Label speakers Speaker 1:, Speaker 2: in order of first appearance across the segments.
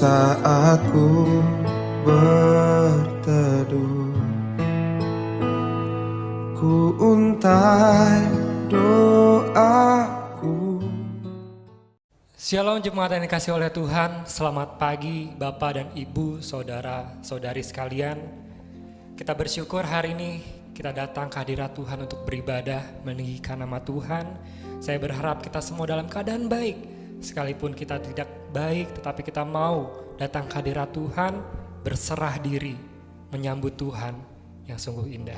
Speaker 1: saat ku berteduh, ku untai doaku.
Speaker 2: Shalom jemaat yang dikasih oleh Tuhan, selamat pagi Bapak dan Ibu, saudara-saudari sekalian. Kita bersyukur hari ini kita datang ke hadirat Tuhan untuk beribadah, meninggikan nama Tuhan. Saya berharap kita semua dalam keadaan baik, sekalipun kita tidak baik, tetapi kita mau datang ke hadirat Tuhan, berserah diri, menyambut Tuhan yang sungguh indah.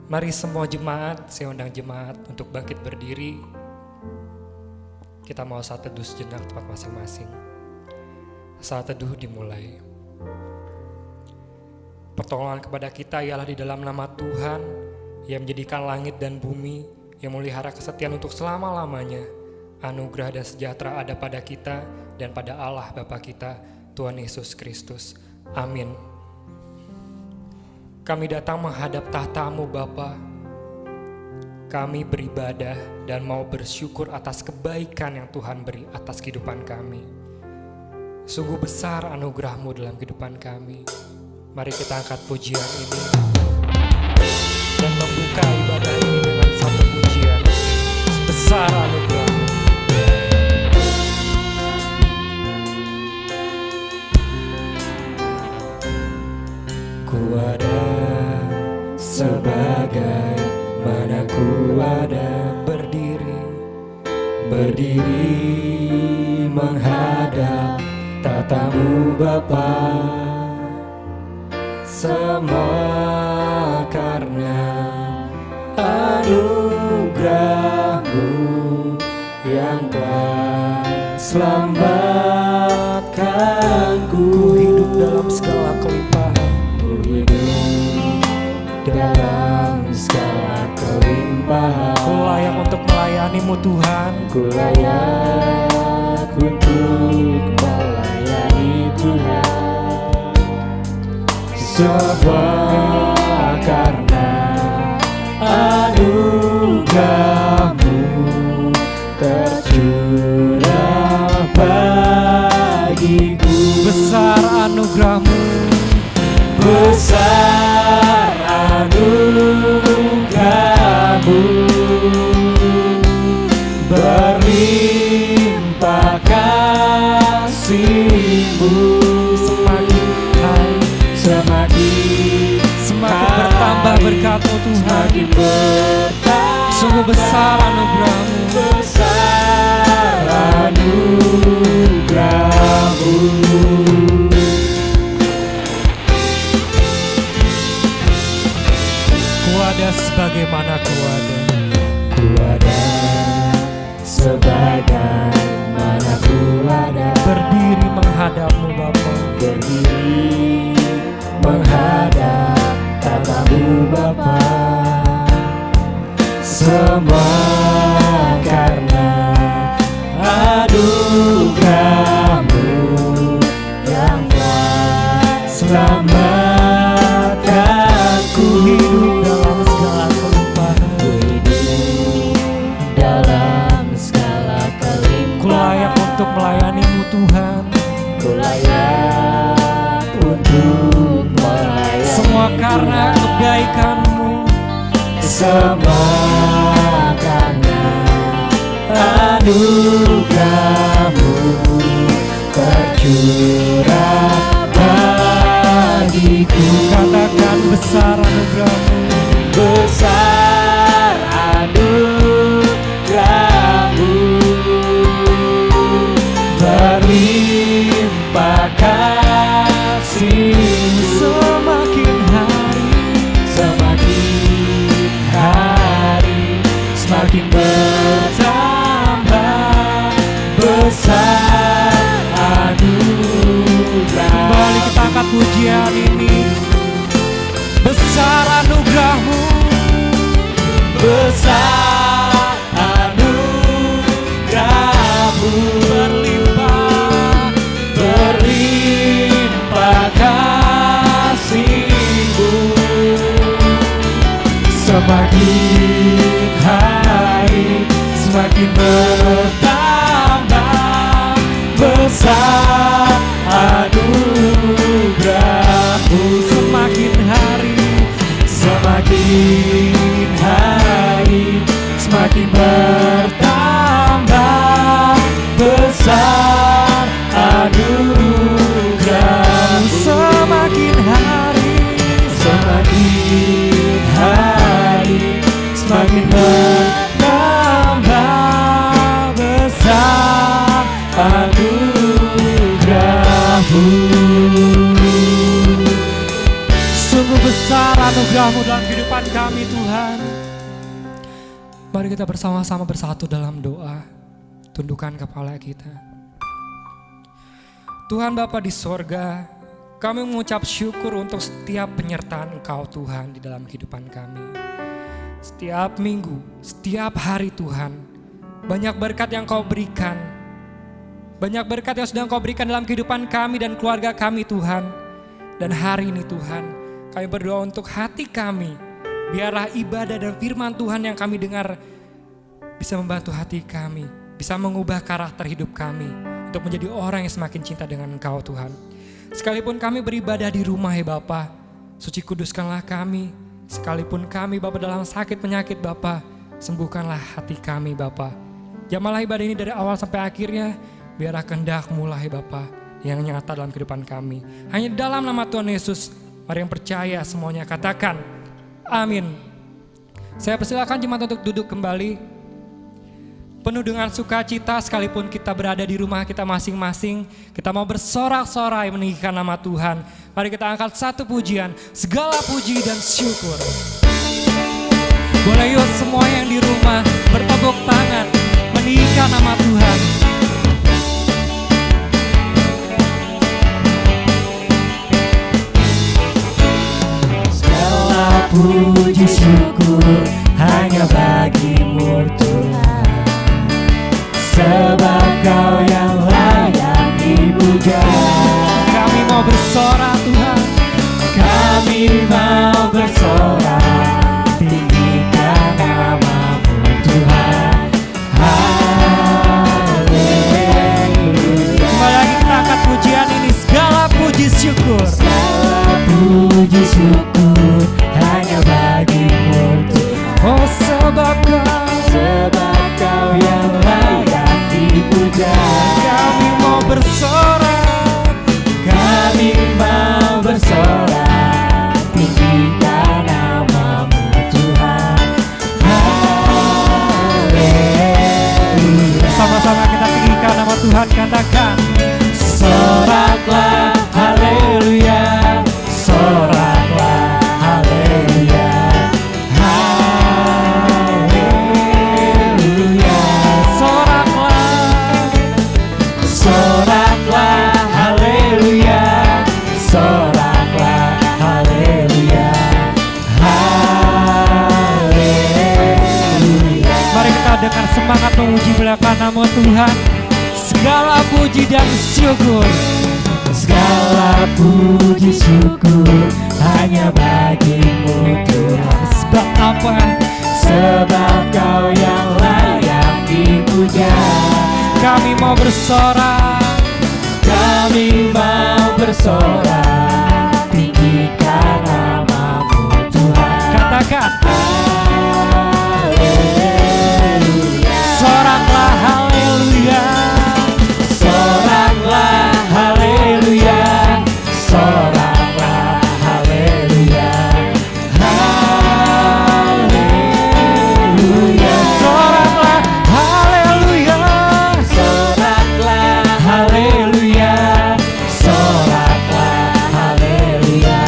Speaker 2: Mari semua jemaat, saya undang jemaat untuk bangkit berdiri. Kita mau saat teduh sejenak tempat masing-masing. Saat teduh dimulai. Pertolongan kepada kita ialah di dalam nama Tuhan yang menjadikan langit dan bumi, yang memelihara kesetiaan untuk selama-lamanya. Anugerah dan sejahtera ada pada kita dan pada Allah Bapa kita, Tuhan Yesus Kristus. Amin. Kami datang menghadap tahta-Mu Bapa. Kami beribadah dan mau bersyukur atas kebaikan yang Tuhan beri atas kehidupan kami. Sungguh besar anugerah-Mu dalam kehidupan kami. Mari kita angkat pujian ini dan membuka ibadah ini dengan satu pujian. Besar anugerah-Mu. Ku ada sebagai mana ku ada berdiri menghadap tata-Mu Bapa. Semua karena anugerah-Mu yang telah selamatkanku. Hidup dalam segala kelimpahan, ku hidup dalam segala kelimpahan. Ku layak untuk melayani-Mu Tuhan, ku layak untuk melayani Tuhan. Semua karena anugerah-Mu tercurah bagiku. Besar anugerah-Mu, besar anugerah-Mu, berlimpah kasih-Mu. Semakin bertambah berkat-Mu Tuhan. Sungguh besar anugerah-Mu, besar anugerah-Mu. Ku ada sebagaimana ku ada, ku ada sebagaimana ku ada. Berdiri menghadap-Mu Bapa, berdiri menghadap tata-Mu Bapa. Semua karena anugerah-Mu yang telah selamatkanku. Hidup dalam segala kelimpahan, ku hidup dalam segala kelimpahan. Ku layak untuk melayani-Mu Tuhan, ku layak untuk melayani. Semua karena kebaikan-Mu, semua karena anugerah-Mu tercurah bagiku. Katakan besar anugerah-Mu, besar anugerah-Mu, berlimpah kasih. Semakin bertambah besar anugerah. Kembali kita angkat pujian ini. Besar anugerah-Mu, besar anugerah-Mu, berlimpah kasih-Mu. Semakin hari semakin bertambah besar hari semakin bertambah besar anugerah-Mu. Sungguh besar anugerah-Mu dalam kehidupan kami Tuhan. Mari kita bersama-sama bersatu dalam doa. Tundukkan kepala kita. Tuhan Bapa di sorga, kami mengucap syukur untuk setiap penyertaan Engkau Tuhan di dalam kehidupan kami. Setiap minggu, setiap hari Tuhan, banyak berkat yang Kau berikan. Banyak berkat yang sudah Kau berikan dalam kehidupan kami dan keluarga kami Tuhan. Dan hari ini Tuhan, kami berdoa untuk hati kami. Biarlah ibadah dan firman Tuhan yang kami dengar bisa membantu hati kami, bisa mengubah karakter hidup kami untuk menjadi orang yang semakin cinta dengan Engkau Tuhan. Sekalipun kami beribadah di rumah ya Bapa, suci kuduskanlah kami. Sekalipun kami Bapa dalam sakit penyakit Bapa, sembuhkanlah hati kami Bapa. Jamalah ibadah ini dari awal sampai akhirnya, biarlah kehendak-Mu lah ya Bapa yang nyata dalam kehidupan kami. Hanya dalam nama Tuhan Yesus, mari yang percaya semuanya katakan amin. Saya persilakan jemaat untuk duduk kembali. Penuh dengan sukacita sekalipun kita berada di rumah kita masing-masing, kita mau bersorak-sorai meninggikan nama Tuhan. Mari kita angkat satu pujian, segala puji dan syukur. Boleh yuk semua yang di rumah bertepuk tangan meninggikan nama Tuhan. Segala puji syukur hanya bagi-Mu Tuhan. Sebab Kau yang layak dipuja. Kami mau bersorak Tuhan, kami mau bersorak, tinggikan nama-Mu Tuhan. Haleluya. Kembali lagi kita angkat pujian ini, segala puji syukur. Segala puji syukur hanya bagi-Mu Tuhan. Oh sebab Kau yang layak dipuja. Kami mau bersorak, kami mau bersorak, tinggikan nama-Mu Tuhan. Haleluya. Sama-sama kita tinggikan nama Tuhan, katakan soraklah haleluya, soraklah haleluya. Dengan semangat memuji belakang nama Tuhan. Segala puji dan syukur, segala puji syukur hanya bagi-Mu Tuhan. Sebab apa? Sebab Kau yang layak dipuja. Kami mau bersorak, kami mau bersorak, tinggikan nama-Mu Tuhan. Katakan soraklah haleluya, soraklah haleluya, soraklah haleluya, haleluya, soraklah haleluya, soraklah haleluya, soraklah haleluya,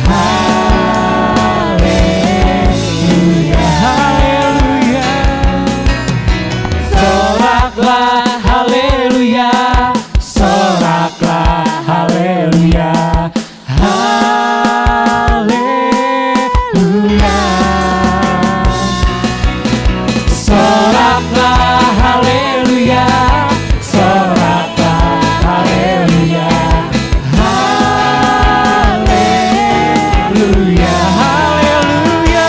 Speaker 2: haleluya, haleluya. Soraklah haleluya, soraklah haleluya, haleluya. Soraklah haleluya, soraklah haleluya, haleluya, haleluya,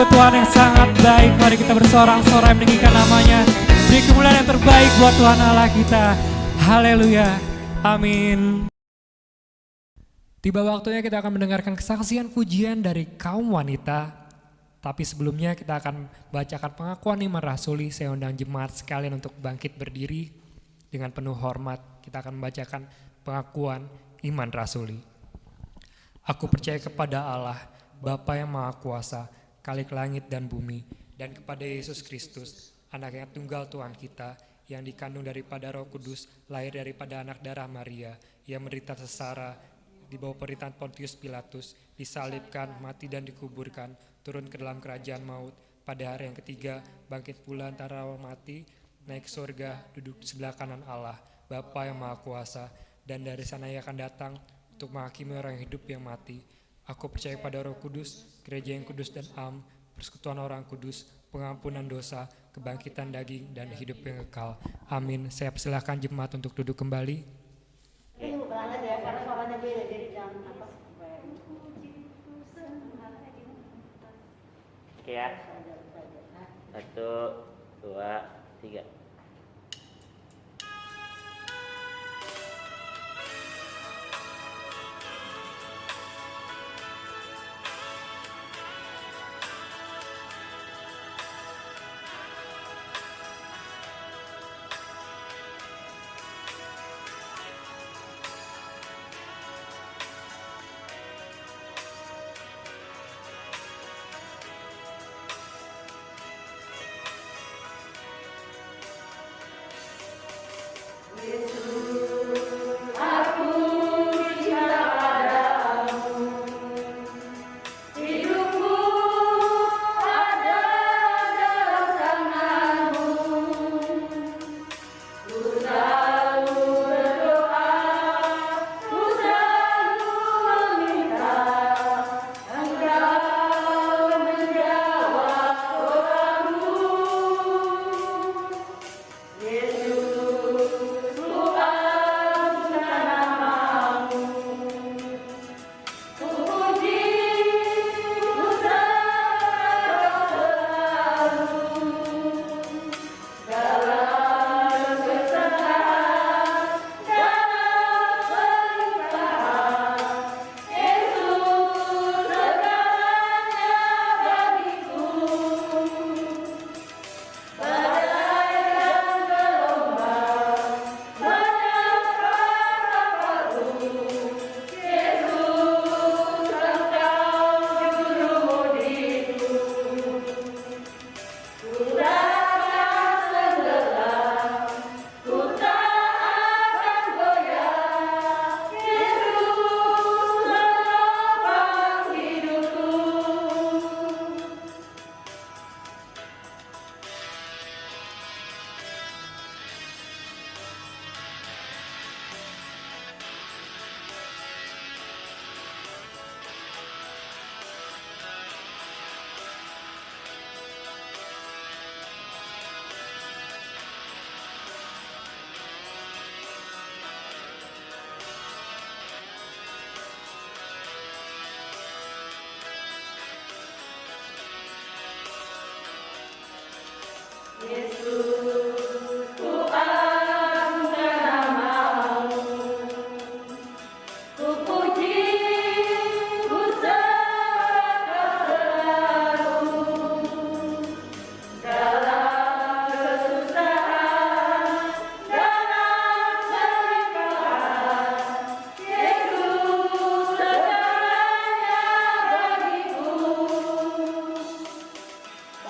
Speaker 2: Tuhan yang sangat baik. Mari kita bersorak-sorai meninggikan nama-Nya. Beri kemuliaan yang terbaik buat Tuhan Allah kita. Haleluya. Amin. Tiba waktunya kita akan mendengarkan kesaksian pujian dari kaum wanita. Tapi sebelumnya kita akan bacakan pengakuan iman rasuli. Saya undang jemaat sekalian untuk bangkit berdiri dengan penuh hormat. Kita akan membacakan pengakuan iman rasuli. Aku percaya kepada Allah, Bapa yang Maha Kuasa, Khalik langit dan bumi, dan kepada Yesus Kristus, Anak yang tunggal Tuhan kita, yang dikandung daripada Roh Kudus, lahir daripada anak darah Maria, yang menderita sengsara di bawah pemerintahan Pontius Pilatus, disalibkan, mati dan dikuburkan, turun ke dalam kerajaan maut, pada hari yang ketiga bangkit pula antara orang mati, naik ke surga, duduk di sebelah kanan Allah, Bapa yang Maha Kuasa, dan dari sana ia akan datang untuk menghakimi orang yang hidup yang mati. Aku percaya pada Roh Kudus, gereja yang kudus dan am, persekutuan orang kudus, pengampunan dosa, kebangkitan daging, dan hidup yang kekal. Amin. Saya persilahkan jemaat untuk duduk kembali.
Speaker 3: Banget ya, karena suaranya beda, jadi jangan apa
Speaker 4: Oke ya. 1, 2, 3.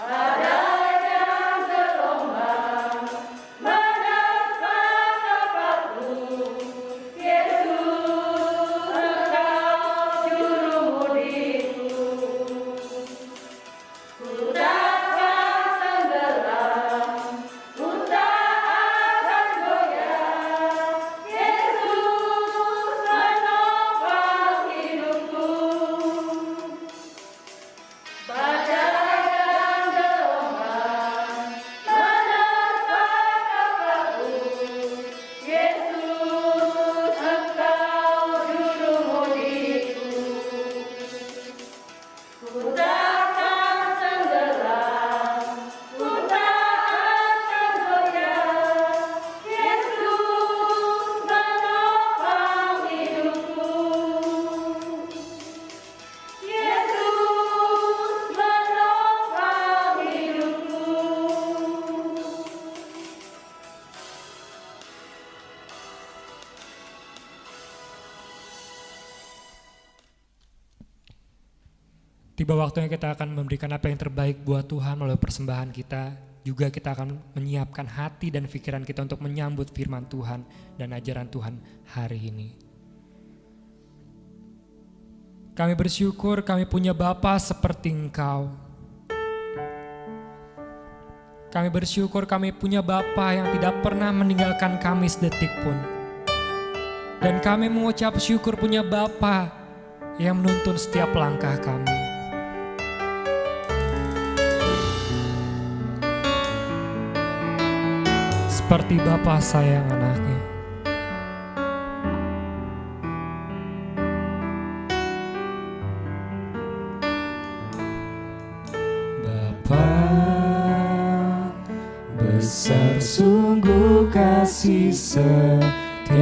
Speaker 3: pada yang gelombang.
Speaker 2: Tiba waktunya kita akan memberikan apa yang terbaik buat Tuhan melalui persembahan kita. Juga kita akan menyiapkan hati dan pikiran kita untuk menyambut firman Tuhan dan ajaran Tuhan hari ini. Kami bersyukur kami punya Bapa seperti Engkau. Kami bersyukur kami punya Bapa yang tidak pernah meninggalkan kami sedetik pun. Dan kami mengucap syukur punya Bapa yang menuntun setiap langkah kami. Seperti Bapa sayang anaknya. Bapa, besar sungguh kasih setiamu,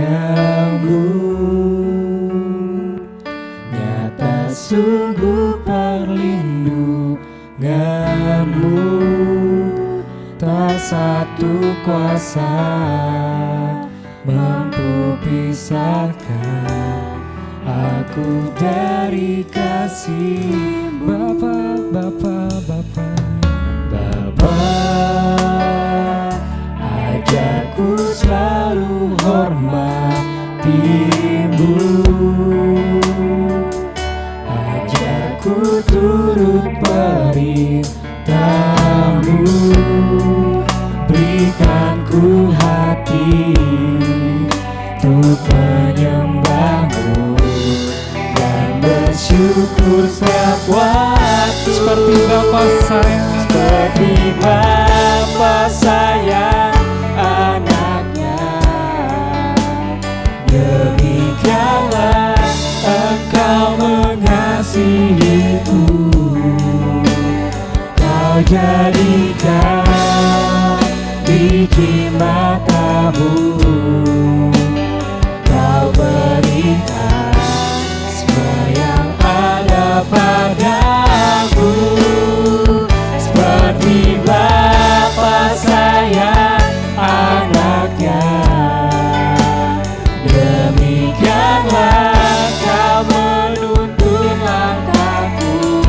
Speaker 2: nyata sungguh perlindunganmu. Tak satu kuasa mampu pisahkan aku dari kasih Bapa, Bapa, Bapa. Bapa, ajarku selalu hormatimu, ajarku turut perintahmu. Berikan ku hati untuk menyembahmu dan bersyukur setiap waktu. Seperti Bapa sayang, seperti Bapa sayang anaknya, demikianlah Engkau mengasihiku. Kau jadikan biji matamu, kau berikan semua yang ada padamu. Seperti Bapa sayang anaknya, demikianlah kau menuntun langkahku.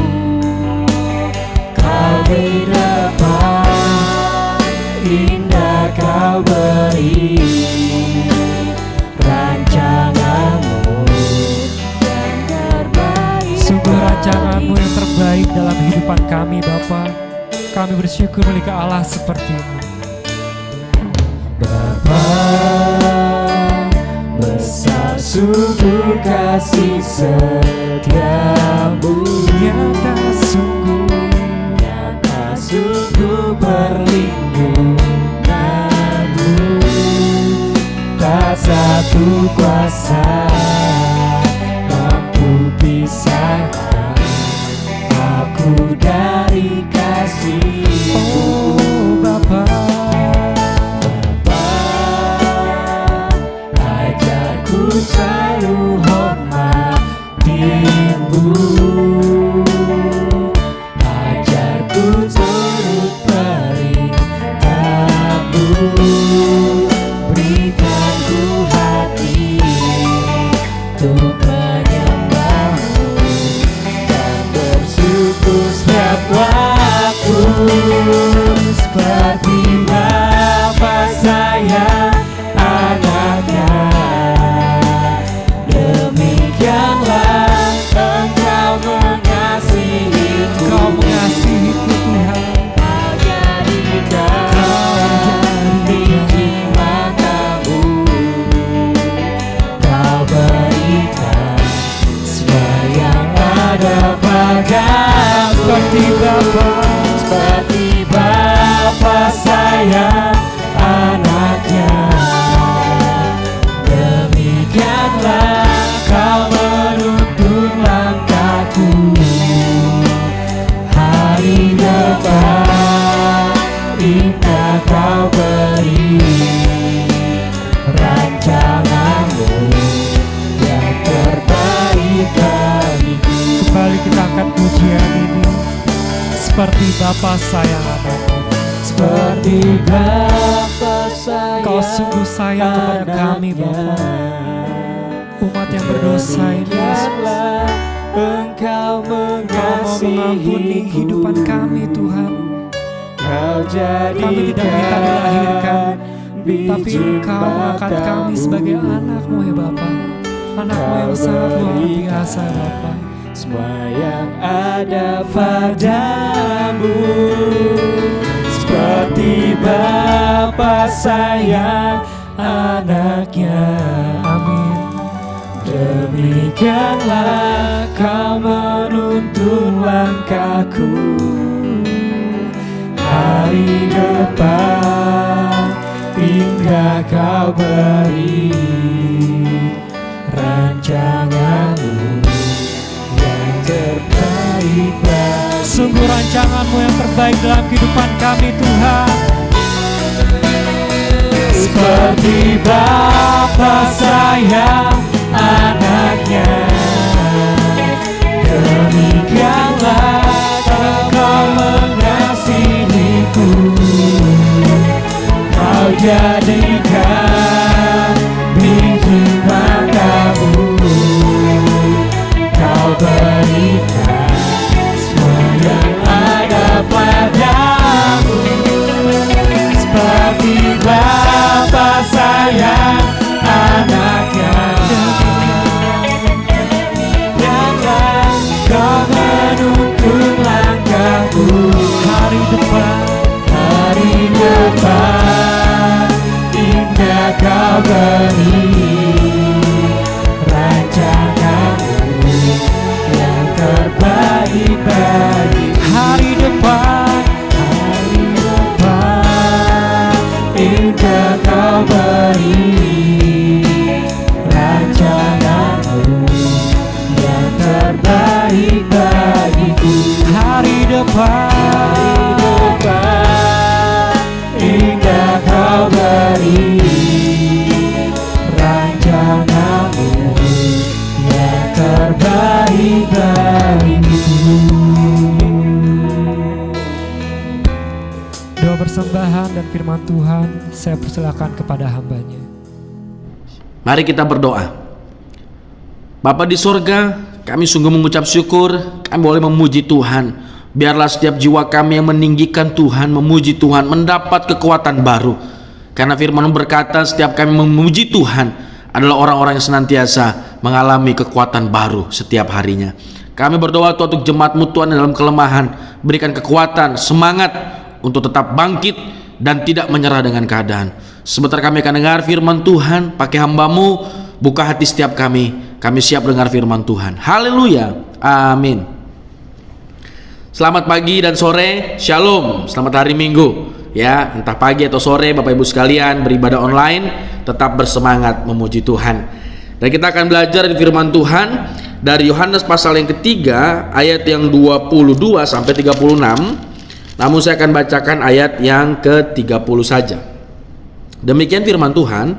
Speaker 2: Kau di depan, indah kau beri rancanganmu yang terbaik. Sungguh rancanganmu yang terbaik dalam kehidupan kami Bapa. Kami bersyukur memiliki Allah seperti-Mu. Bapa, besar sungguh kasih setiamu, nyata sungguh perlindunganmu. Tak satu kuasa mampu pisahkan aku dari kasih-Mu. Oh Bapa, ajarku selalu hormatimu, ajarku turut perintahmu. Berikan ku hati untuk menyembahmu dan bersyukur setiap waktu. Seperti Bapa sayang anaknya, demikianlah Engkau mengasihiku. Kau mengasihiku Tuhan. Kau jadikan biji matamu, kau berikan semua yang ada padamu. Seperti Bapa sayang anaknya, demikianlah kau menuntun langkahku. Hari depan indah kau beri rancanganmu yang terbaik bagiku. Kembali kita angkat pujian ini. Seperti Bapa sayang anaknya, seperti Bapa sayang. Kau sungguh sayang kepada kami Bapa, umat yang berdosa ini Yesus. Engkau mau Engkau mengampuni kehidupan kami Tuhan. Kami tidak minta dilahirkan, tapi Engkau mengangkat kami sebagai anak-Mu ya Bapa. Anak-Mu yang sangat luar biasa Bapa.
Speaker 5: Semua yang ada padamu, seperti Bapa sayang anaknya. Amin. Demikianlah Kau menuntun langkahku, hari depan hingga Kau beri rancangan-Mu yang terbaik.
Speaker 2: Sungguh rancangan-Mu yang terbaik dalam kehidupan kami Tuhan.
Speaker 5: Seperti Bapa sayang anaknya, demikianlah Kau mengasihiku. Kau jadikan biji matamu, Kau berikan semua yang ada padamu. Seperti Bapa sayang anaknya, biarlah Kau menuntun langkahku. Hari depan indah Kau beri rancangan-Mu yang terbaik bagi hari depan indah Kau beri rancangan-Mu yang terbaik bagiku. Hari depan indah Kau beri rancangan-Mu yang terbaik bagiku.
Speaker 2: Doa persembahan dan firman Tuhan saya persilakan kepada hamba-Nya.
Speaker 6: Mari kita berdoa. Bapa di sorga, kami sungguh mengucap syukur kami boleh memuji Tuhan. Biarlah setiap jiwa kami yang meninggikan Tuhan, memuji Tuhan, mendapat kekuatan baru. Karena firman berkata setiap kami memuji Tuhan adalah orang-orang yang senantiasa mengalami kekuatan baru setiap harinya. Kami berdoa Tuhan untuk jemaat-Mu Tuhan dalam kelemahan, berikan kekuatan, semangat untuk tetap bangkit dan tidak menyerah dengan keadaan. Sebentar kami akan dengar firman Tuhan, pakai hamba-Mu, buka hati setiap kami siap dengar firman Tuhan. Haleluya, amin. Selamat pagi dan sore, shalom, selamat hari Minggu. Ya, entah pagi atau sore Bapak Ibu sekalian beribadah online, tetap bersemangat memuji Tuhan. Dan kita akan belajar di firman Tuhan dari Yohanes pasal yang ketiga ayat yang 22 sampai 36. Namun saya akan bacakan ayat yang ke-30 saja. Demikian firman Tuhan.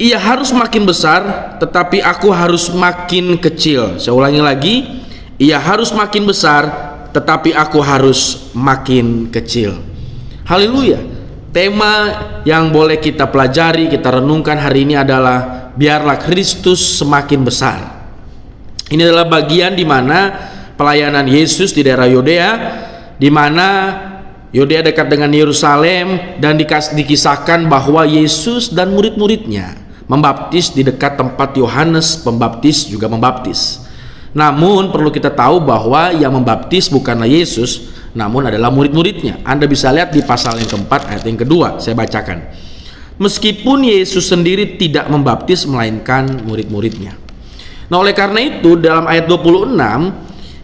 Speaker 6: Ia harus makin besar, tetapi aku harus makin kecil. Saya ulangi lagi. Ia harus makin besar, tetapi aku harus makin kecil. Haleluya. Tema yang boleh kita pelajari, kita renungkan hari ini adalah biarlah Kristus semakin besar. Ini adalah bagian di mana pelayanan Yesus di daerah Yudea, di mana Yudea dekat dengan Yerusalem, dan dikisahkan bahwa Yesus dan murid-muridnya membaptis di dekat tempat Yohanes Pembaptis juga membaptis. Namun perlu kita tahu bahwa yang membaptis bukanlah Yesus, namun adalah murid-muridnya. Anda bisa lihat di pasal yang keempat ayat yang kedua, saya bacakan. Meskipun Yesus sendiri tidak membaptis melainkan murid-muridnya. Nah, oleh karena itu dalam ayat 26,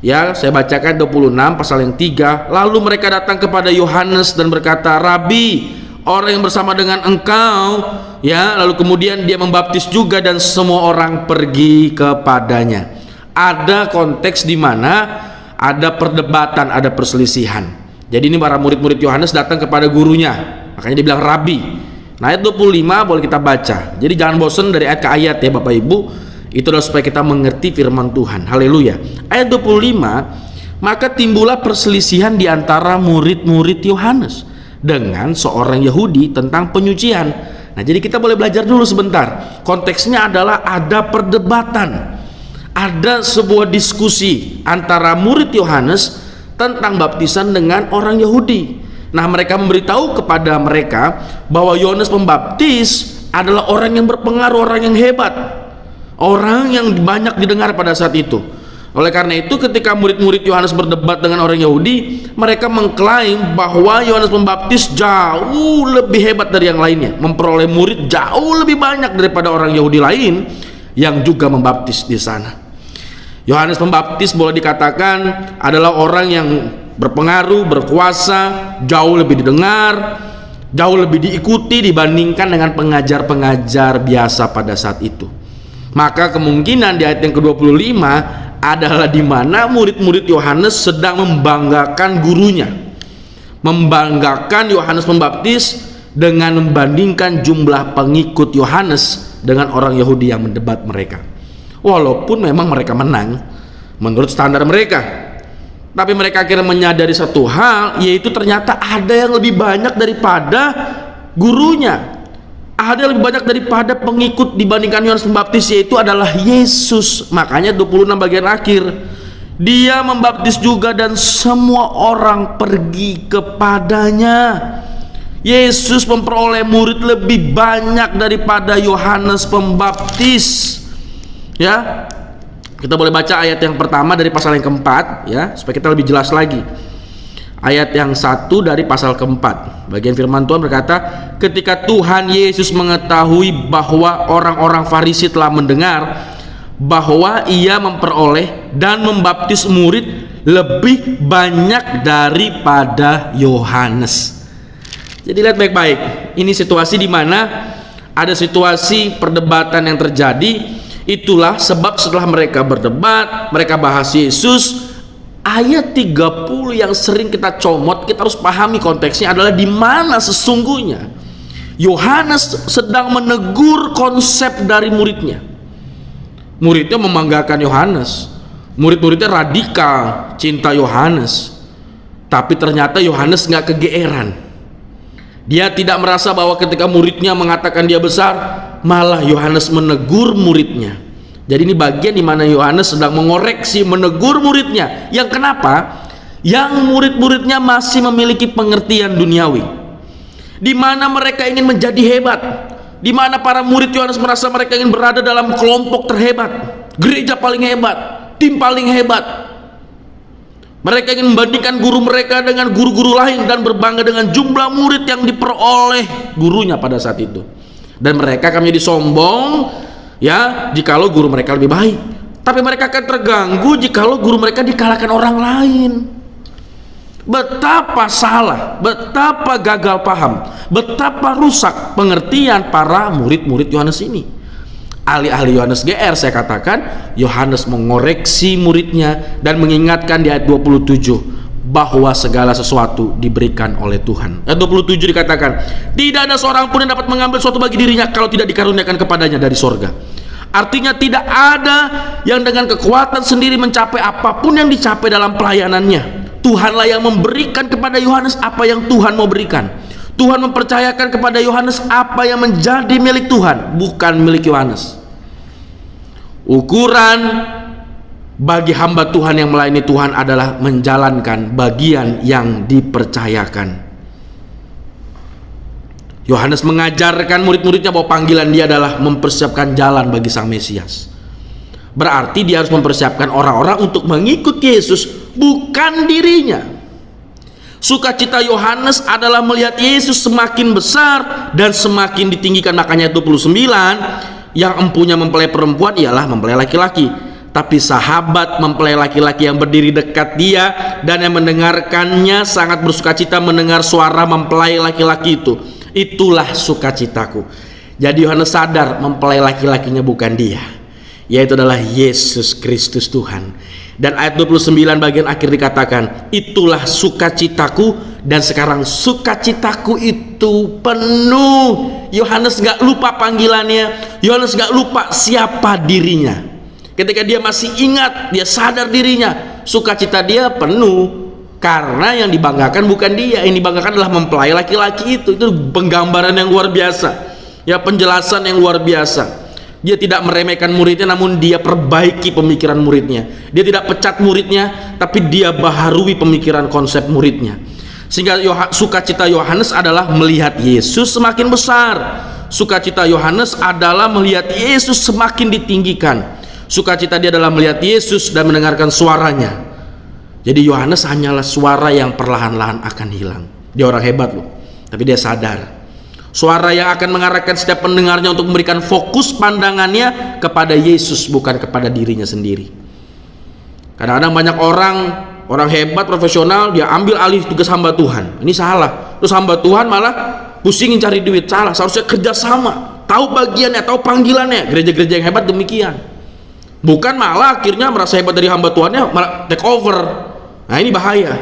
Speaker 6: ya, saya bacakan 26 pasal yang 3. Lalu mereka datang kepada Yohanes dan berkata, Rabi, orang yang bersama dengan engkau, ya, lalu kemudian dia membaptis juga dan semua orang pergi kepadanya. Ada konteks di mana ada perdebatan, ada perselisihan. Jadi ini para murid-murid Yohanes datang kepada gurunya, makanya dia bilang Rabi. Nah, ayat 25 boleh kita baca. Jadi jangan bosan dari ayat ke ayat ya Bapak Ibu. Itu adalah supaya kita mengerti firman Tuhan. Haleluya. Ayat 25, maka timbullah perselisihan di antara murid-murid Yohanes dengan seorang Yahudi tentang penyucian. Nah, jadi kita boleh belajar dulu sebentar. Konteksnya adalah ada perdebatan, ada sebuah diskusi antara murid Yohanes tentang baptisan dengan orang Yahudi. Nah, mereka memberitahu kepada mereka bahwa Yohanes Pembaptis adalah orang yang berpengaruh, orang yang hebat, orang yang banyak didengar pada saat itu. Oleh karena itu, ketika murid-murid Yohanes berdebat dengan orang Yahudi, mereka mengklaim bahwa Yohanes Pembaptis jauh lebih hebat dari yang lainnya, memperoleh murid jauh lebih banyak daripada orang Yahudi lain yang juga membaptis di sana. Yohanes Pembaptis boleh dikatakan adalah orang yang berpengaruh, berkuasa, jauh lebih didengar, jauh lebih diikuti dibandingkan dengan pengajar-pengajar biasa pada saat itu. Maka kemungkinan di ayat yang ke-25 adalah di mana murid-murid Yohanes sedang membanggakan gurunya, membanggakan Yohanes Pembaptis dengan membandingkan jumlah pengikut Yohanes dengan orang Yahudi yang mendebat mereka. Walaupun memang mereka menang menurut standar mereka, tapi mereka akhirnya menyadari satu hal, yaitu ternyata ada yang lebih banyak daripada gurunya, ada yang lebih banyak daripada pengikut dibandingkan Yohanes Pembaptis, yaitu adalah Yesus. Makanya 26 bagian akhir, dia membaptis juga dan semua orang pergi kepadanya. Yesus memperoleh murid lebih banyak daripada Yohanes Pembaptis. Ya, kita boleh baca ayat yang pertama dari pasal yang keempat, ya, supaya kita lebih jelas lagi. Ayat yang 1 dari pasal keempat, bagian firman Tuhan berkata, ketika Tuhan Yesus mengetahui bahwa orang-orang Farisi telah mendengar bahwa ia memperoleh dan membaptis murid lebih banyak daripada Yohanes. Jadi lihat baik-baik, ini situasi di mana ada situasi perdebatan yang terjadi. Itulah sebab setelah mereka berdebat, mereka bahas Yesus, ayat 30 yang sering kita comot, kita harus pahami konteksnya adalah di mana sesungguhnya Yohanes sedang menegur konsep dari muridnya. Muridnya membanggakan Yohanes, murid-muridnya radikal, cinta Yohanes, tapi ternyata Yohanes nggak kegeeran. Dia tidak merasa bahwa ketika muridnya mengatakan dia besar, malah Yohanes menegur muridnya. Jadi ini bagian di mana Yohanes sedang mengoreksi, menegur muridnya. Yang kenapa? Yang murid-muridnya masih memiliki pengertian duniawi, di mana mereka ingin menjadi hebat, di mana para murid Yohanes merasa mereka ingin berada dalam kelompok terhebat, gereja paling hebat, tim paling hebat. Mereka ingin membandingkan guru mereka dengan guru-guru lain dan berbangga dengan jumlah murid yang diperoleh gurunya pada saat itu. Dan mereka akan menjadi sombong, ya, jikalau guru mereka lebih baik. Tapi mereka akan terganggu jikalau guru mereka dikalahkan orang lain. Betapa salah, betapa gagal paham, betapa rusak pengertian para murid-murid Yohanes ini. Ahli-ahli Yohanes GR, saya katakan, Yohanes mengoreksi muridnya dan mengingatkan di ayat 27 bahwa segala sesuatu diberikan oleh Tuhan. Ayat 27 dikatakan, tidak ada seorang pun yang dapat mengambil sesuatu bagi dirinya kalau tidak dikaruniakan kepadanya dari sorga. Artinya tidak ada yang dengan kekuatan sendiri mencapai apapun yang dicapai dalam pelayanannya. Tuhanlah yang memberikan kepada Yohanes apa yang Tuhan mau berikan. Tuhan mempercayakan kepada Yohanes apa yang menjadi milik Tuhan, bukan milik Yohanes. Ukuran bagi hamba Tuhan yang melayani Tuhan adalah menjalankan bagian yang dipercayakan. Yohanes mengajarkan murid-muridnya bahwa panggilan dia adalah mempersiapkan jalan bagi Sang Mesias. Berarti dia harus mempersiapkan orang-orang untuk mengikuti Yesus, bukan dirinya. Sukacita Yohanes adalah melihat Yesus semakin besar dan semakin ditinggikan. Makanya 29, yang empunya mempelai perempuan ialah mempelai laki-laki, tapi sahabat mempelai laki-laki yang berdiri dekat dia dan yang mendengarkannya sangat bersukacita mendengar suara mempelai laki-laki itu. Itulah sukacitaku. Jadi Yohanes sadar mempelai laki-lakinya bukan dia, yaitu adalah Yesus Kristus Tuhan. Dan ayat 29 bagian akhir dikatakan, itulah sukacitaku, dan sekarang sukacitaku itu penuh. Yohanes gak lupa panggilannya, Yohanes gak lupa siapa dirinya. Ketika dia masih ingat, dia sadar dirinya, sukacita dia penuh. Karena yang dibanggakan bukan dia, yang dibanggakan adalah mempelai laki-laki itu. Itu penggambaran yang luar biasa, ya, penjelasan yang luar biasa. Dia tidak meremehkan muridnya, namun dia perbaiki pemikiran muridnya. Dia tidak pecat muridnya, tapi dia baharui pemikiran konsep muridnya. Sehingga sukacita Yohanes adalah melihat Yesus semakin besar. Sukacita Yohanes adalah melihat Yesus semakin ditinggikan. Sukacita dia adalah melihat Yesus dan mendengarkan suaranya. Jadi Yohanes hanyalah suara yang perlahan-lahan akan hilang. Dia orang hebat loh, tapi dia sadar suara yang akan mengarahkan setiap pendengarnya untuk memberikan fokus pandangannya kepada Yesus, bukan kepada dirinya sendiri. Kadang-kadang banyak orang hebat, profesional, dia ambil alih tugas hamba Tuhan. Ini salah. Terus hamba Tuhan malah pusingin cari duit. Salah. Seharusnya kerjasama, tahu bagiannya, tahu panggilannya. Gereja-gereja yang hebat demikian. Bukan malah akhirnya merasa hebat dari hamba Tuhannya, malah take over. Nah ini bahaya.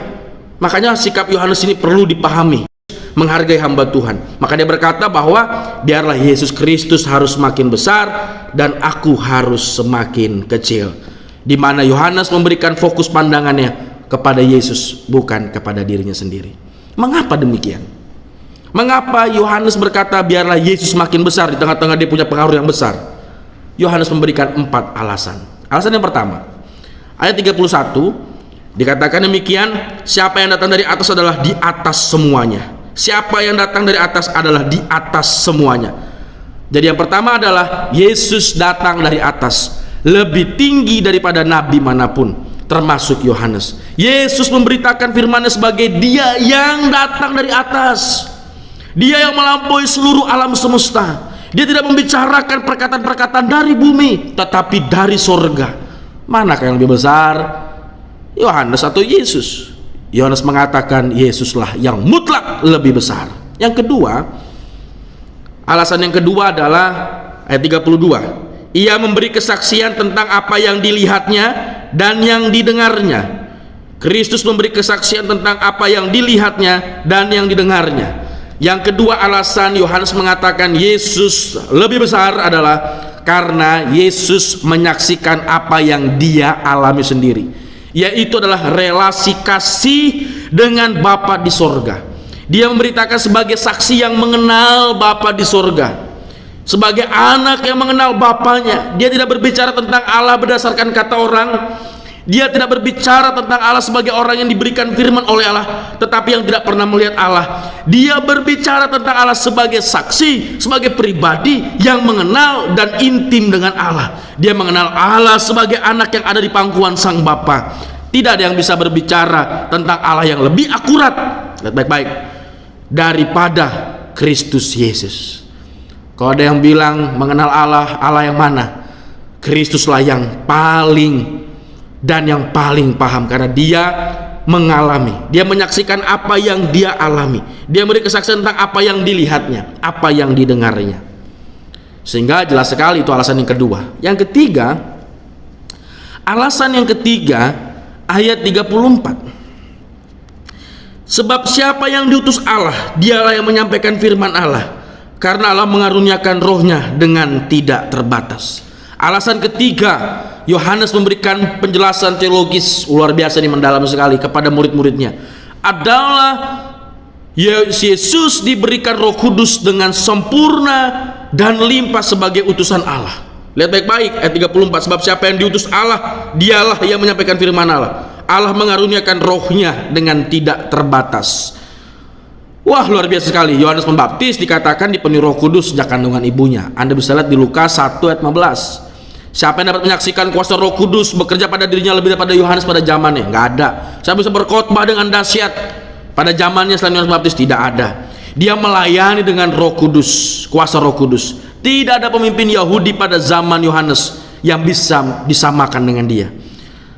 Speaker 6: Makanya sikap Yohanes ini perlu dipahami, menghargai hamba Tuhan. Maka dia berkata bahwa biarlah Yesus Kristus harus semakin besar dan aku harus semakin kecil. Di mana Yohanes memberikan fokus pandangannya kepada Yesus, bukan kepada dirinya sendiri. Mengapa demikian? Mengapa Yohanes berkata biarlah Yesus semakin besar di tengah-tengah dia punya pengaruh yang besar? Yohanes memberikan 4 alasan. Alasan yang pertama, ayat 31 dikatakan demikian, siapa yang datang dari atas adalah di atas semuanya. Siapa yang datang dari atas adalah di atas semuanya. Jadi yang pertama adalah Yesus datang dari atas, lebih tinggi daripada nabi manapun, termasuk Yohanes. Yesus memberitakan firman-Nya sebagai Dia yang datang dari atas. Dia yang melampaui seluruh alam semesta. Dia tidak membicarakan perkataan-perkataan dari bumi, tetapi dari sorga. Manakah yang lebih besar, Yohanes atau Yesus? Yohanes mengatakan Yesuslah yang mutlak lebih besar. Yang kedua, alasan yang kedua adalah ayat 32. Ia memberi kesaksian tentang apa yang dilihatnya dan yang didengarnya. Kristus memberi kesaksian tentang apa yang dilihatnya dan yang didengarnya. Yang kedua alasan Yohanes mengatakan Yesus lebih besar adalah karena Yesus menyaksikan apa yang dia alami sendiri, yaitu adalah relasi kasih dengan Bapa di sorga. Dia memberitakan sebagai saksi yang mengenal Bapa di sorga, sebagai anak yang mengenal Bapanya. Dia tidak berbicara tentang Allah berdasarkan kata orang. Dia tidak berbicara tentang Allah sebagai orang yang diberikan firman oleh Allah tetapi yang tidak pernah melihat Allah. Dia berbicara tentang Allah sebagai saksi, sebagai pribadi yang mengenal dan intim dengan Allah. Dia mengenal Allah sebagai anak yang ada di pangkuan Sang Bapa. Tidak ada yang bisa berbicara tentang Allah yang lebih akurat, lihat baik-baik, daripada Kristus Yesus. Kalau ada yang bilang mengenal Allah, Allah yang mana? Kristuslah yang paling dan yang paling paham, karena dia mengalami, dia menyaksikan apa yang dia alami, dia memberi kesaksian tentang apa yang dilihatnya, apa yang didengarnya. Sehingga jelas sekali itu alasan yang kedua. Yang ketiga, alasan yang ketiga ayat 34. Sebab siapa yang diutus Allah, dialah yang menyampaikan firman Allah, karena Allah mengaruniakan rohnya dengan tidak terbatas. Alasan ketiga, Yohanes memberikan penjelasan teologis luar biasa, ini mendalam sekali kepada murid-muridnya, adalah Yesus diberikan Roh Kudus dengan sempurna dan limpah sebagai utusan Allah. Lihat baik-baik ayat 34. Sebab siapa yang diutus Allah, dialah yang menyampaikan firman Allah. Allah mengaruniakan rohnya dengan tidak terbatas. Wah, luar biasa sekali. Yohanes Pembaptis dikatakan dipenuhi Roh Kudus sejak kandungan ibunya. Anda bisa lihat di Lukas 1 ayat 15. Siapa yang dapat menyaksikan kuasa Roh Kudus bekerja pada dirinya lebih daripada Yohanes pada zamannya? Nggak ada. Siapa bisa berkhotbah dengan dahsyat pada zamannya selain Yohanes Pembaptis? Tidak ada. Dia melayani dengan Roh Kudus, kuasa Roh Kudus. Tidak ada pemimpin Yahudi pada zaman Yohanes yang bisa disamakan dengan dia.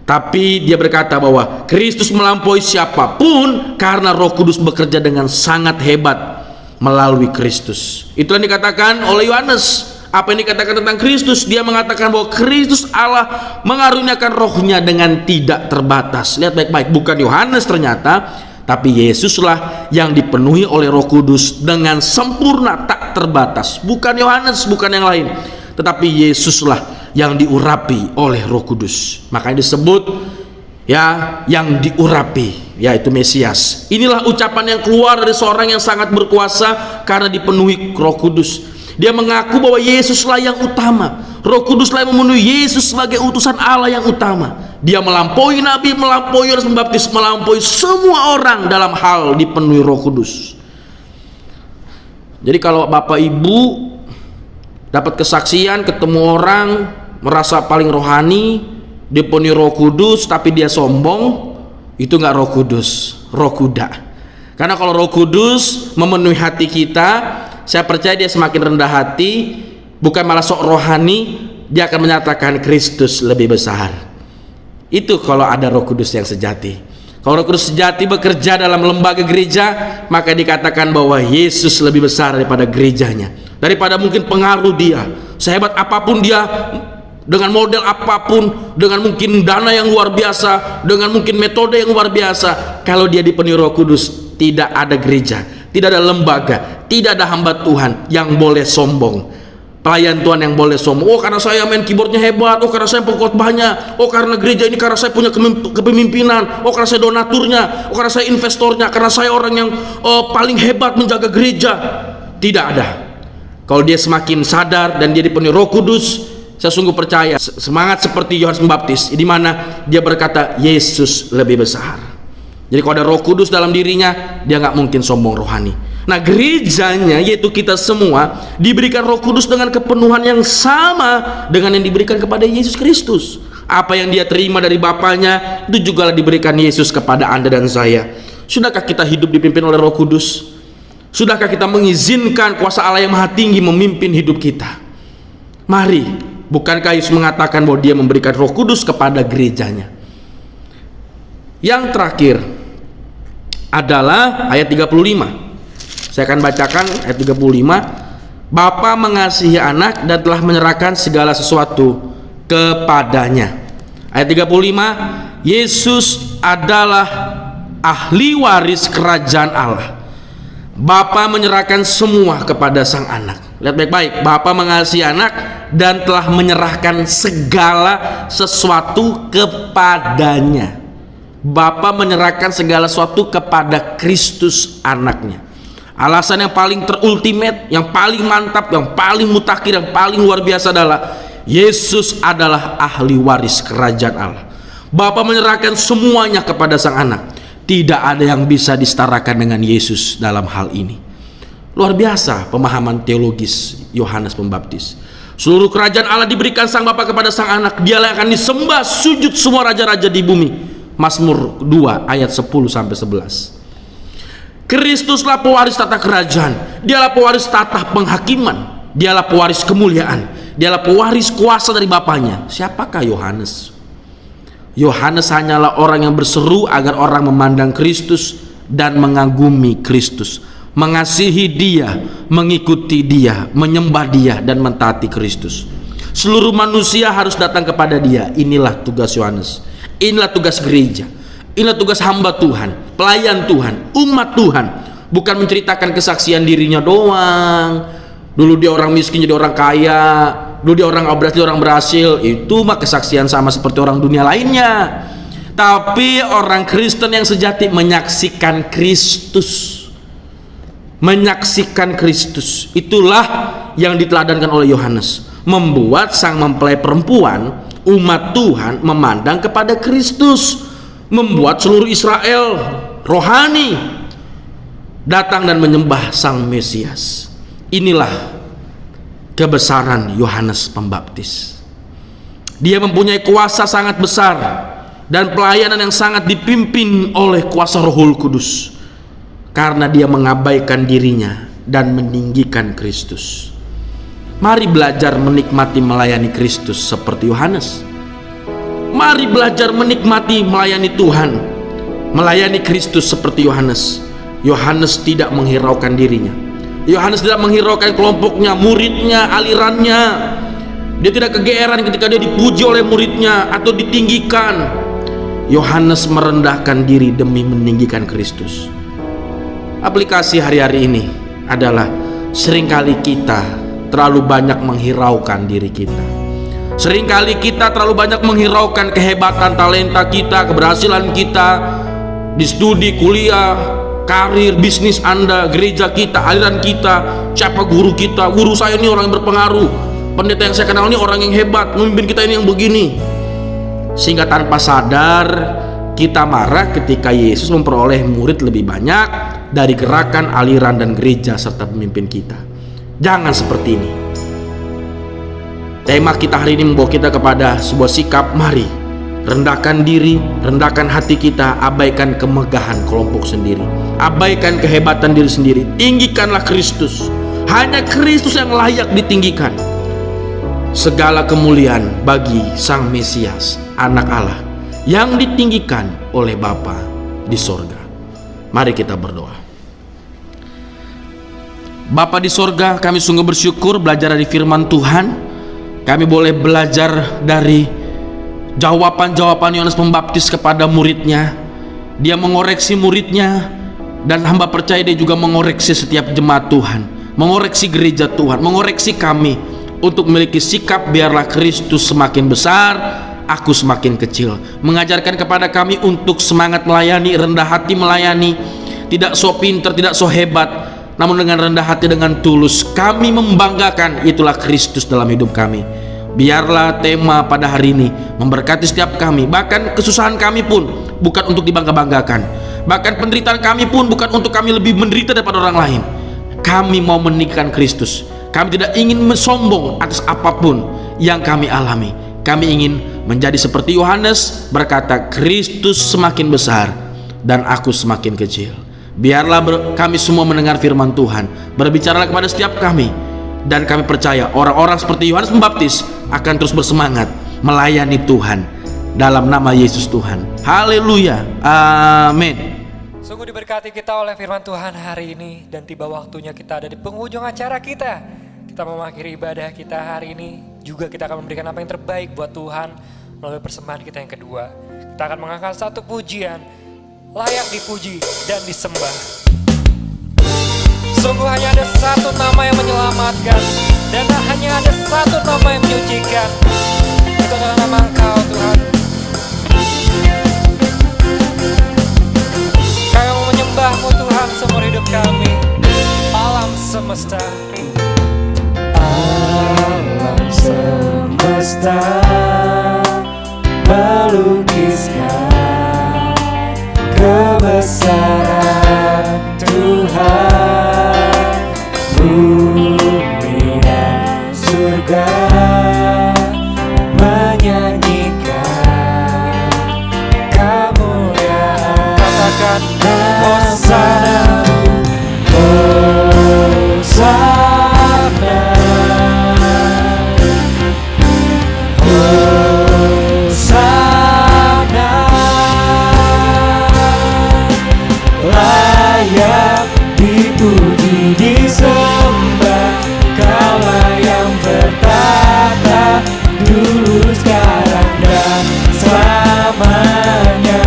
Speaker 6: Tapi dia berkata bahwa Kristus melampaui siapapun karena Roh Kudus bekerja dengan sangat hebat melalui Kristus. Itu yang dikatakan oleh Yohanes. Apa yang dikatakan tentang Kristus? Dia mengatakan bahwa Kristus Allah mengaruniakan rohnya dengan tidak terbatas. Lihat baik-baik, bukan Yohanes ternyata, tapi Yesuslah yang dipenuhi oleh Roh Kudus dengan sempurna tak terbatas. Bukan Yohanes, bukan yang lain, tetapi Yesuslah yang diurapi oleh Roh Kudus. Makanya disebut ya yang diurapi, yaitu Mesias. Inilah ucapan yang keluar dari seorang yang sangat berkuasa karena dipenuhi Roh Kudus. Dia mengaku bahwa Yesuslah yang utama, Roh Kuduslah yang memenuhi Yesus sebagai utusan Allah yang utama. Dia melampaui nabi, melampaui Yohanes Pembaptis, melampaui semua orang dalam hal dipenuhi Roh Kudus. Jadi kalau Bapak Ibu dapat kesaksian, ketemu orang merasa paling rohani, dipenuhi Roh Kudus, tapi dia sombong, itu nggak Roh Kudus, roh kuda. Karena kalau Roh Kudus memenuhi hati kita, saya percaya dia semakin rendah hati, bukan malah sok rohani, dia akan menyatakan Kristus lebih besar. Itu kalau ada Roh Kudus yang sejati. Kalau Roh Kudus sejati bekerja dalam lembaga gereja, maka dikatakan bahwa Yesus lebih besar daripada gerejanya, daripada mungkin pengaruh dia. Sehebat apapun dia, dengan model apapun, dengan mungkin dana yang luar biasa, dengan mungkin metode yang luar biasa, kalau dia dipenuhi Roh Kudus, tidak ada gereja, tidak ada lembaga, tidak ada hamba Tuhan yang boleh sombong, pelayan Tuhan yang boleh sombong. Oh, karena saya main keyboardnya hebat, oh karena saya pengkhotbahnya, oh karena gereja ini, karena saya punya kepemimpinan, oh karena saya donaturnya, oh karena saya investornya, karena saya orang yang paling hebat menjaga gereja. Tidak ada. Kalau dia semakin sadar dan dia dipenuhi Roh Kudus, saya sungguh percaya semangat seperti Yohanes Pembaptis, di mana dia berkata Yesus lebih besar. Jadi kalau ada Roh Kudus dalam dirinya, dia nggak mungkin sombong rohani. Nah, gerejanya, yaitu kita semua, diberikan Roh Kudus dengan kepenuhan yang sama dengan yang diberikan kepada Yesus Kristus. Apa yang dia terima dari Bapaknya, itu juga diberikan Yesus kepada Anda dan saya. Sudahkah kita hidup dipimpin oleh Roh Kudus? Sudahkah kita mengizinkan kuasa Allah yang Maha Tinggi memimpin hidup kita? Mari, bukankah Yesus mengatakan bahwa dia memberikan Roh Kudus kepada gerejanya? Yang terakhir adalah ayat 35. Saya akan bacakan ayat 35. Bapa mengasihi anak dan telah menyerahkan segala sesuatu kepadanya. Ayat 35, Yesus adalah ahli waris kerajaan Allah. Bapa menyerahkan semua kepada sang anak. Lihat baik-baik, Bapa mengasihi anak dan telah menyerahkan segala sesuatu kepadanya. Bapa menyerahkan segala sesuatu kepada Kristus anaknya. Alasan yang paling terultimate, yang paling mantap, yang paling mutakhir, yang paling luar biasa adalah Yesus adalah ahli waris kerajaan Allah. Bapa menyerahkan semuanya kepada sang anak. Tidak ada yang bisa disetarakan dengan Yesus dalam hal ini. Luar biasa pemahaman teologis Yohanes Pembaptis. Seluruh kerajaan Allah diberikan sang Bapa kepada sang anak. Dialah yang akan disembah, sujud semua raja-raja di bumi. Mazmur 2 ayat 10-11. Kristuslah pewaris tata kerajaan. Dialah pewaris tata penghakiman. Dialah pewaris kemuliaan. Dialah pewaris kuasa dari Bapaknya. Siapakah Yohanes? Yohanes hanyalah orang yang berseru agar orang memandang Kristus dan mengagumi Kristus, mengasihi Dia, mengikuti Dia, menyembah Dia, dan mentaati Kristus. Seluruh manusia harus datang kepada Dia. Inilah tugas Yohanes. Inilah tugas gereja. Inilah tugas hamba Tuhan, pelayan Tuhan, umat Tuhan. Bukan menceritakan kesaksian dirinya doang. Dulu dia orang miskin jadi orang kaya, dulu dia orang berhasil. Itu mah kesaksian sama seperti orang dunia lainnya. Tapi orang Kristen yang sejati menyaksikan Kristus. Menyaksikan Kristus. Itulah yang diteladankan oleh Yohanes. Membuat sang mempelai perempuan, umat Tuhan, memandang kepada Kristus. Membuat seluruh Israel rohani datang dan menyembah sang Mesias. Inilah kebesaran Yohanes Pembaptis. Dia mempunyai kuasa sangat besar dan pelayanan yang sangat dipimpin oleh kuasa Rohul Kudus, karena dia mengabaikan dirinya dan meninggikan Kristus. Mari belajar menikmati melayani Kristus seperti Yohanes. Mari belajar menikmati melayani Tuhan, melayani Kristus seperti Yohanes. Yohanes tidak menghiraukan dirinya. Yohanes tidak menghiraukan kelompoknya, muridnya, alirannya. Dia tidak kegeeran ketika dia dipuji oleh muridnya atau ditinggikan. Yohanes merendahkan diri demi meninggikan Kristus. Aplikasi hari-hari ini adalah seringkali kita terlalu banyak menghiraukan diri kita. Seringkali kita terlalu banyak menghiraukan kehebatan talenta kita, keberhasilan kita di studi, kuliah, karir, bisnis Anda, gereja kita, aliran kita, siapa guru kita, guru saya ini orang yang berpengaruh, pendeta yang saya kenal ini orang yang hebat, memimpin kita ini yang begini. Sehingga tanpa sadar kita marah ketika Yesus memperoleh murid lebih banyak dari gerakan, aliran, dan gereja serta pemimpin kita. Jangan seperti ini. Tema kita hari ini membawa kita kepada sebuah sikap, mari rendahkan diri, rendahkan hati kita, abaikan kemegahan kelompok sendiri, abaikan kehebatan diri sendiri, tinggikanlah Kristus. Hanya Kristus yang layak ditinggikan. Segala kemuliaan bagi Sang Mesias, Anak Allah, yang ditinggikan oleh Bapa di sorga. Mari kita berdoa. Bapa di sorga, kami sungguh bersyukur belajar dari firman Tuhan. Kami boleh belajar dari jawaban-jawaban Yohanes Pembaptis kepada muridnya. Dia mengoreksi muridnya, dan hamba percaya dia juga mengoreksi setiap jemaat Tuhan, mengoreksi gereja Tuhan, mengoreksi kami untuk memiliki sikap biarlah Kristus semakin besar, aku semakin kecil. Mengajarkan kepada kami untuk semangat melayani, rendah hati melayani, tidak so pinter, tidak so hebat, namun dengan rendah hati, dengan tulus kami membanggakan itulah Kristus dalam hidup kami. Biarlah tema pada hari ini memberkati setiap kami. Bahkan kesusahan kami pun bukan untuk dibangga-banggakan, bahkan penderitaan kami pun bukan untuk kami lebih menderita daripada orang lain. Kami mau meninggikan Kristus. Kami tidak ingin mensombong atas apapun yang kami alami. Kami ingin menjadi seperti Yohanes berkata, Kristus semakin besar dan aku semakin kecil. Biarlah kami semua mendengar firman Tuhan, berbicaralah kepada setiap kami, dan kami percaya orang-orang seperti Yohanes Pembaptis akan terus bersemangat melayani Tuhan dalam nama Yesus Tuhan. Haleluya, amin.
Speaker 2: Sungguh diberkati kita oleh firman Tuhan hari ini, dan tiba waktunya kita ada di penghujung acara kita. Kita mengakhiri ibadah kita hari ini. Juga kita akan memberikan apa yang terbaik buat Tuhan melalui persembahan kita yang kedua. Kita akan mengangkat satu pujian layak dipuji dan disembah. Sungguh hanya ada satu nama yang menyelamatkan, dan hanya ada satu nama yang menyucikan. Itu adalah nama Engkau Tuhan. Kami mau menyembah-Mu Tuhan seumur hidup kami. Alam semesta,
Speaker 5: Alam semesta melukiskan kebesaran Tuhan. Bumi dan surga menyanyikan kemuliaan.
Speaker 2: katakan
Speaker 5: Hosana, Hosana, Hosana. Layak dipuji, disembah, Kaulah yang bertata dulu, sekarang, dan selamanya.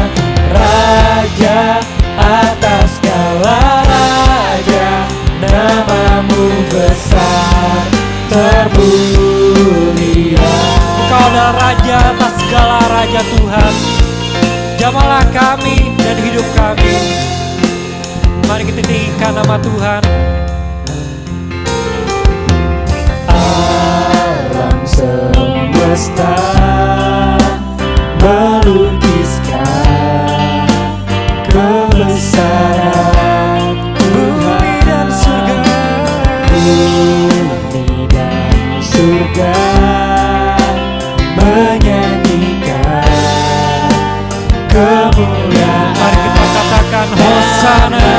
Speaker 5: Raja atas segala raja, namamu besar termulia.
Speaker 2: Engkau adalah Raja atas segala raja Tuhan. Jamahlah kami dan hidup kami. Mari kita tinggikan nama Tuhan.
Speaker 5: Alam semesta melukiskan kebesaran Tuhan.
Speaker 2: Bumi dan surga,
Speaker 5: Bumi dan surga menyanyikan kemuliaan.
Speaker 2: mari kita katakan Hosana,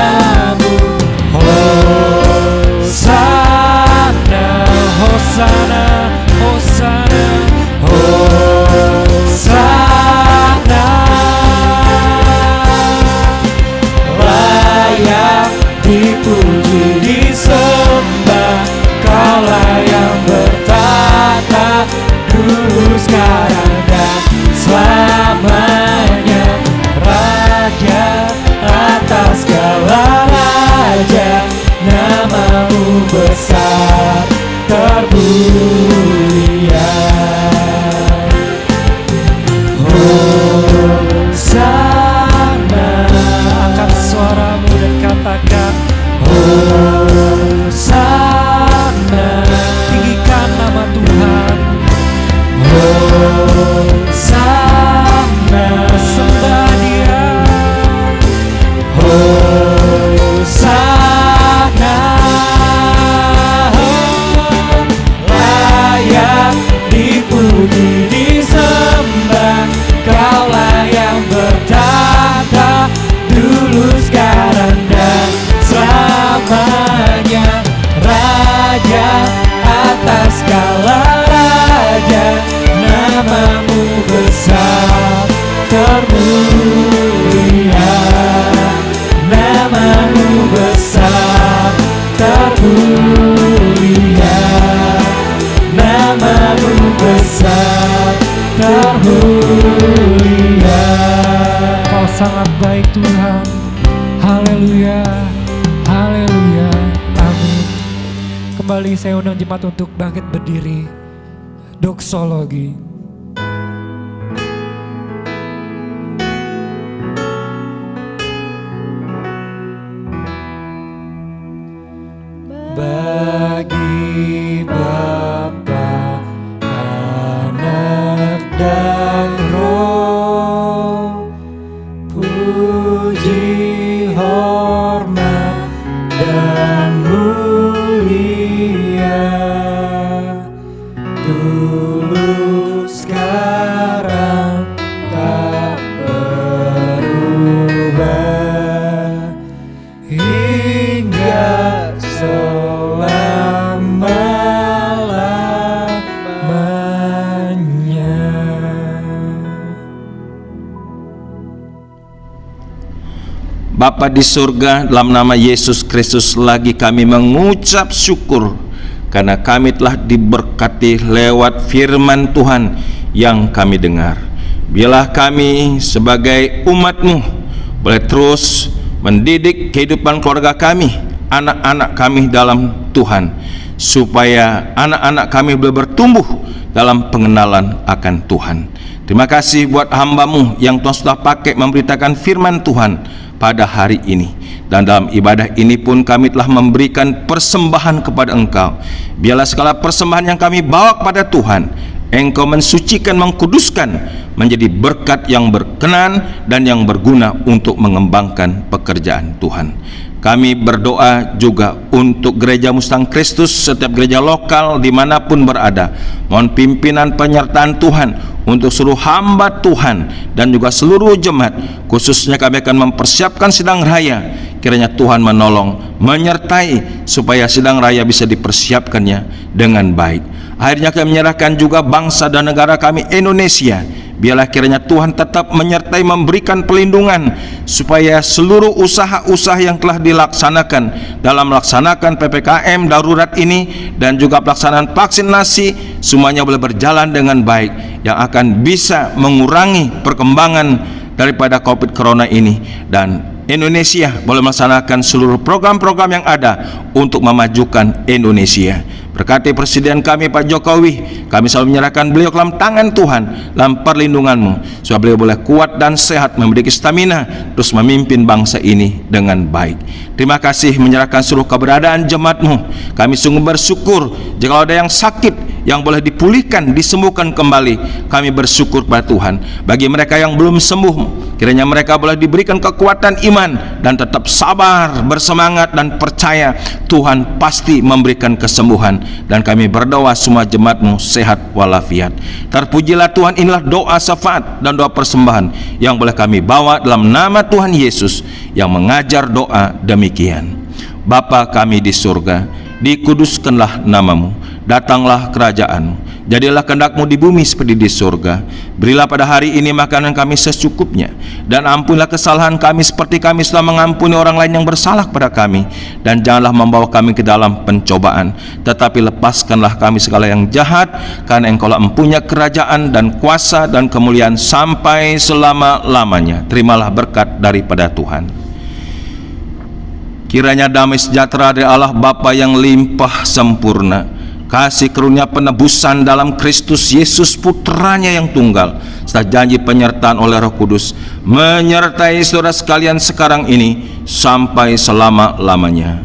Speaker 5: Hosana,
Speaker 2: Hosana, Hosana.
Speaker 5: Hosana. Layak dipuji, disembah, Kaulah yang bertata dulu, sekarang, dan selamanya. Raja atas segala raja, namamu besar termulia. Hosana.
Speaker 2: Angkat suaramu dan sangat baik Tuhan. Haleluya, haleluya, amin. Kembali saya undang jemaat untuk bangkit berdiri. Doksologi. Bagi Bapa, Anak dan Roh, puji, hormat, dan mulia dulu, sekarang, tak berubah hingga selama-lamanya.
Speaker 7: Bapa di surga, dalam nama Yesus Kristus lagi kami mengucap syukur karena kami telah diberkati lewat firman Tuhan yang kami dengar. Biarlah kami sebagai umat-Mu boleh terus mendidik kehidupan keluarga kami, anak-anak kami dalam Tuhan, supaya anak-anak kami boleh bertumbuh dalam pengenalan akan Tuhan. Terima kasih buat hamba-Mu yang Tuhan sudah pakai memberitakan firman Tuhan pada hari ini. Dan dalam ibadah ini pun kami telah memberikan persembahan kepada Engkau. Biarlah segala persembahan yang kami bawa kepada Tuhan, Engkau mensucikan, mengkuduskan menjadi berkat yang berkenan dan yang berguna untuk mengembangkan pekerjaan Tuhan. Kami berdoa juga untuk Gereja Mustang Kristus, setiap gereja lokal dimanapun berada. Mohon pimpinan penyertaan Tuhan untuk seluruh hamba Tuhan dan juga seluruh jemaat. Khususnya kami akan mempersiapkan sidang raya. Kiranya Tuhan menolong, menyertai supaya sidang raya bisa dipersiapkannya dengan baik. Akhirnya kami menyerahkan juga bangsa dan negara kami Indonesia. Biarlah kiranya Tuhan tetap menyertai, memberikan pelindungan supaya seluruh usaha-usaha yang telah dilaksanakan dalam melaksanakan PPKM darurat ini dan juga pelaksanaan vaksinasi semuanya boleh berjalan dengan baik, yang akan bisa mengurangi perkembangan daripada COVID Corona ini, dan Indonesia boleh melaksanakan seluruh program-program yang ada untuk memajukan Indonesia. Berkati Presiden kami Pak Jokowi, kami selalu menyerahkan beliau ke dalam tangan Tuhan, dalam perlindungan-Mu, supaya beliau boleh kuat dan sehat, memiliki stamina terus memimpin bangsa ini dengan baik. Terima kasih menyerahkan seluruh keberadaan jemaat-Mu. Kami sungguh bersyukur jika ada yang sakit yang boleh dipulihkan, disembuhkan kembali. Kami bersyukur kepada Tuhan. Bagi mereka yang belum sembuh, kiranya mereka boleh diberikan kekuatan iman dan tetap sabar, bersemangat dan percaya Tuhan pasti memberikan kesembuhan. Dan kami berdoa semua jemaat-Mu sehat walafiat. Terpujilah Tuhan, inilah doa syafaat dan doa persembahan yang boleh kami bawa dalam nama Tuhan Yesus yang mengajar doa demikian. Bapa kami di surga, dikuduskanlah nama-Mu, datanglah kerajaan-Mu, jadilah kehendak-Mu di bumi seperti di surga. Berilah pada hari ini makanan kami secukupnya, dan ampunilah kesalahan kami seperti kami telah mengampuni orang lain yang bersalah kepada kami. Dan janganlah membawa kami ke dalam pencobaan, tetapi lepaskanlah kami segala yang jahat, karena Engkau-lah mempunyai kerajaan dan kuasa dan kemuliaan sampai selama-lamanya. Terimalah berkat daripada Tuhan. Kiranya damai sejahtera dari Allah Bapa yang limpah sempurna, kasih karunia penebusan dalam Kristus Yesus Putranya yang tunggal, serta janji penyertaan oleh Roh Kudus menyertai saudara sekalian sekarang ini sampai selama-lamanya.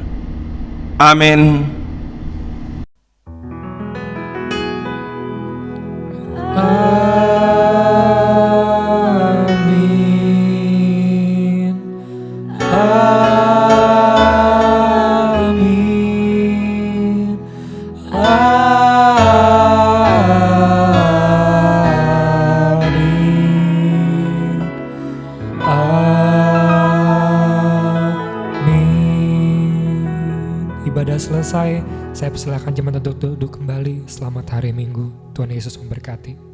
Speaker 7: Amin.
Speaker 2: Amin. Amin. Amin. Amin. Ibadah selesai. Saya persilakan jemaat untuk duduk kembali. Selamat hari Minggu. Tuhan Yesus memberkati.